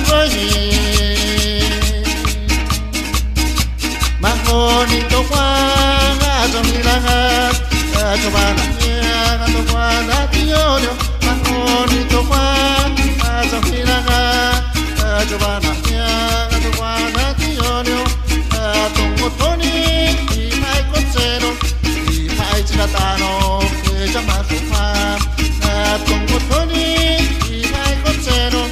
đôi mang hồ đi tô qua ngã trong đi lang cho ba nắng nhẹ ngã tô qua đã tiêu điều mang hồ đi tô qua ngã trong đi lang cho ba nắng nhẹ ngã tô qua đã tiêu điều tung một thôn đi hai con xe đâu đi hai chỉ là ta nó để cho mà không pha tung một thôn đi hai con xe đâu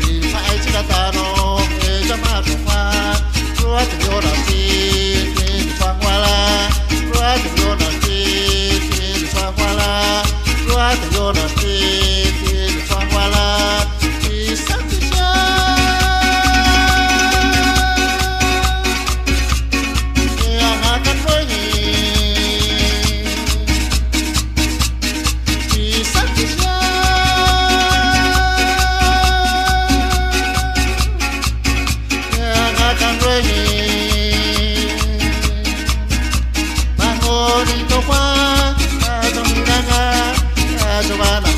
đi hai chỉ là ta nó để cho mà không pha rua tình yêu là gì thì choang qua la rua tình yêu là gì thì choang qua la rua tình yêu là gì thì choang qua la thì sắc thì Giovanna